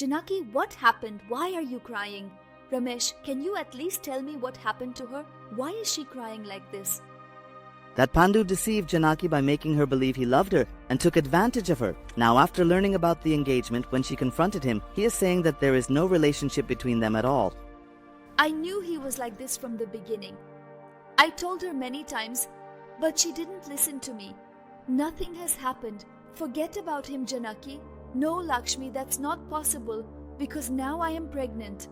Janaki, what happened? Why are you crying? Ramesh, can you at least tell me what happened to her? Why is she crying like this? That Pandu deceived Janaki by making her believe he loved her and took advantage of her. Now, after learning about the engagement, when she confronted him, he is saying that there is no relationship between them at all. I knew he was like this from the beginning. I told her many times, but she didn't listen to me. Nothing has happened. Forget about him, Janaki. No, Lakshmi, that's not possible because now I am pregnant.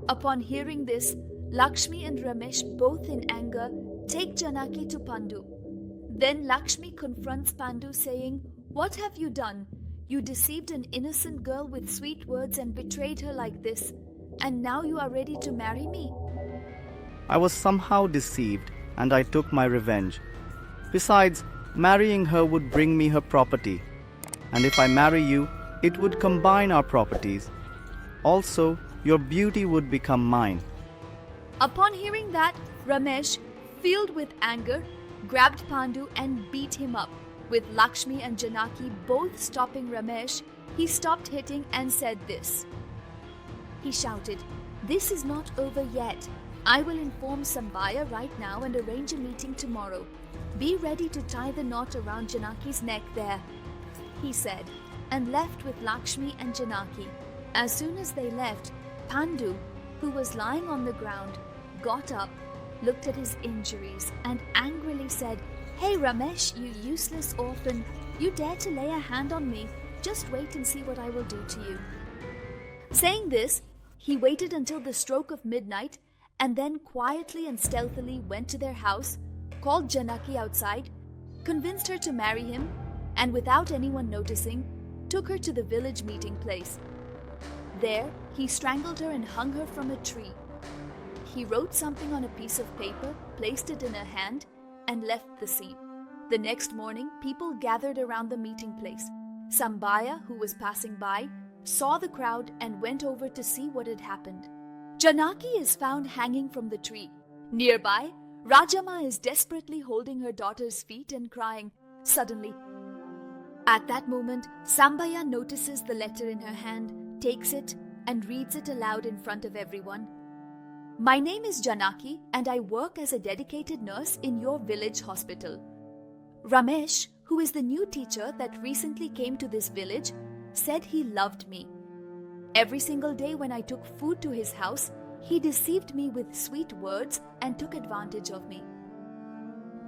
Upon hearing this, Lakshmi and Ramesh, both in anger, take Janaki to Pandu. Then Lakshmi confronts Pandu saying, "What have you done? You deceived an innocent girl with sweet words and betrayed her like this, and now you are ready to marry me?" I was somehow deceived and I took my revenge. Besides, marrying her would bring me her property. And if I marry you, it would combine our properties. Also, your beauty would become mine. Upon hearing that, Ramesh, filled with anger, grabbed Pandu and beat him up. With Lakshmi and Janaki both stopping Ramesh, he stopped hitting and said this. He shouted, "This is not over yet. I will inform Sambaya right now and arrange a meeting tomorrow. Be ready to tie the knot around Janaki's neck there," he said, and left with Lakshmi and Janaki. As soon as they left, Pandu, who was lying on the ground, got up, looked at his injuries, and angrily said, "Hey Ramesh, you useless orphan, you dare to lay a hand on me? Just wait and see what I will do to you." Saying this, he waited until the stroke of midnight and then quietly and stealthily went to their house, called Janaki outside, convinced her to marry him, and without anyone noticing, took her to the village meeting place. There, he strangled her and hung her from a tree. He wrote something on a piece of paper, placed it in her hand, and left the scene. The next morning, people gathered around the meeting place. Sambaya, who was passing by, saw the crowd and went over to see what had happened. Janaki is found hanging from the tree. Nearby, Rajama is desperately holding her daughter's feet and crying. Suddenly, at that moment, Sambaya notices the letter in her hand, takes it, and reads it aloud in front of everyone. "My name is Janaki, and I work as a dedicated nurse in your village hospital. Ramesh, who is the new teacher that recently came to this village, said he loved me. Every single day when I took food to his house, he deceived me with sweet words and took advantage of me.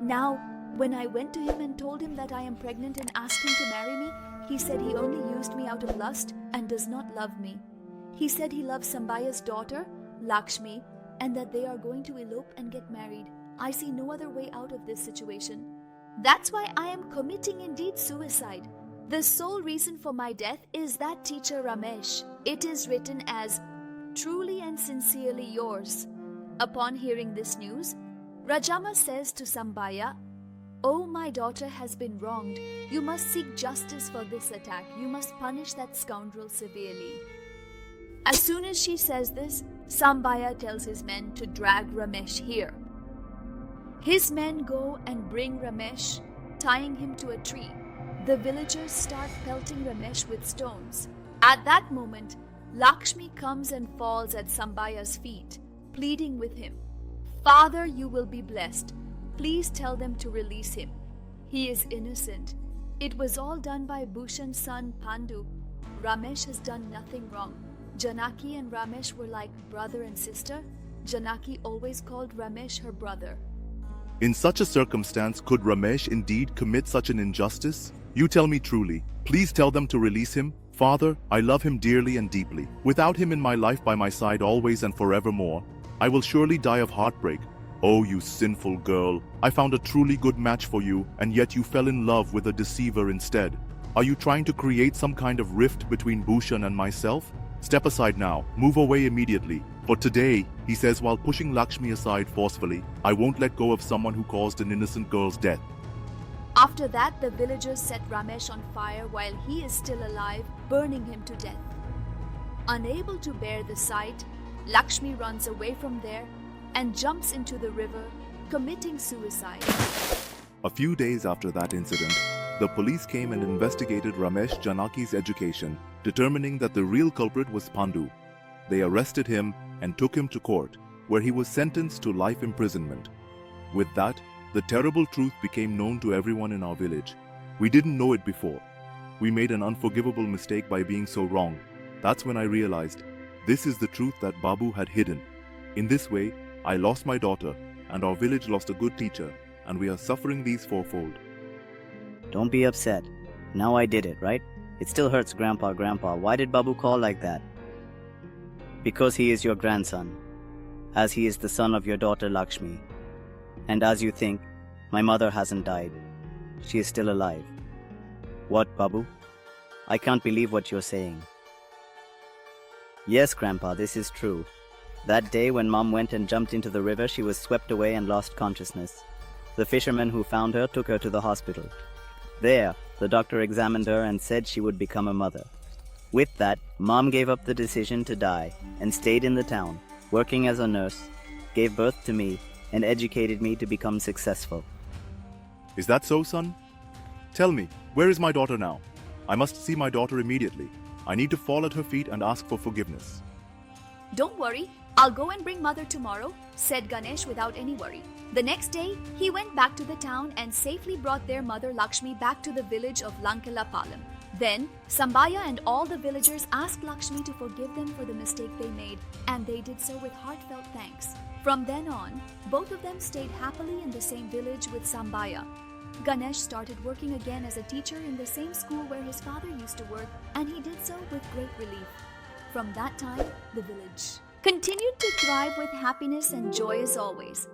Now, when I went to him and told him that I am pregnant and asked him to marry me, he said he only used me out of lust and does not love me. He said he loves Sambaya's daughter, Lakshmi, and that they are going to elope and get married. I see no other way out of this situation. That's why I am committing indeed suicide. The sole reason for my death is that teacher Ramesh. It is written as, 'Truly and sincerely yours.'" Upon hearing this news, Rajama says to Sambaya, "Oh, my daughter has been wronged. You must seek justice for this attack. You must punish that scoundrel severely." As soon as she says this, Sambaya tells his men to drag Ramesh here. His men go and bring Ramesh, tying him to a tree. The villagers start pelting Ramesh with stones. At that moment, Lakshmi comes and falls at Sambaya's feet, pleading with him, "Father, you will be blessed. Please tell them to release him. He is innocent. It was all done by Bhushan's son Pandu. Ramesh has done nothing wrong." Janaki and Ramesh were like brother and sister. Janaki always called Ramesh her brother. In such a circumstance, could Ramesh indeed commit such an injustice? You tell me truly. Please tell them to release him. Father, I love him dearly and deeply. Without him in my life by my side always and forevermore, I will surely die of heartbreak. Oh, you sinful girl. I found a truly good match for you, and yet you fell in love with a deceiver instead. Are you trying to create some kind of rift between Bhushan and myself? Step aside now. Move away immediately. For today, he says while pushing Lakshmi aside forcefully, I won't let go of someone who caused an innocent girl's death. After that, the villagers set Ramesh on fire while he is still alive, burning him to death. Unable to bear the sight, Lakshmi runs away from there and jumps into the river, committing suicide. A few days after that incident, The police came and investigated Ramesh Janaki's education, determining that the real culprit was Pandu. They arrested him and took him to court, where he was sentenced to life imprisonment. With that, the terrible truth became known to everyone in our village. We didn't know it before. We made an unforgivable mistake by being so wrong. That's when I realized this is the truth that Babu had hidden. In this way, I lost my daughter, and our village lost a good teacher, and we are suffering these fourfold. Don't be upset. Now I did it, right? It still hurts, Grandpa. Why did Babu call like that? Because he is your grandson, as he is the son of your daughter Lakshmi. And as you think, my mother hasn't died. She is still alive. What, Babu? I can't believe what you're saying. Yes, Grandpa, this is true. That day when Mom went and jumped into the river, she was swept away and lost consciousness. The fisherman who found her took her to the hospital. There, the doctor examined her and said she would become a mother. With that, Mom gave up the decision to die and stayed in the town, working as a nurse, gave birth to me, and educated me to become successful. Is that so, son? Tell me, where is my daughter now? I must see my daughter immediately. I need to fall at her feet and ask for forgiveness. Don't worry, I'll go and bring mother tomorrow, said Ganesh without any worry. The next day, he went back to the town and safely brought their mother Lakshmi back to the village of Lankalapalam. Then, Sambaya and all the villagers asked Lakshmi to forgive them for the mistake they made, and they did so with heartfelt thanks. From then on, both of them stayed happily in the same village with Sambaya. Ganesh started working again as a teacher in the same school where his father used to work, and he did so with great relief. From that time, the village continued to thrive with happiness and joy as always.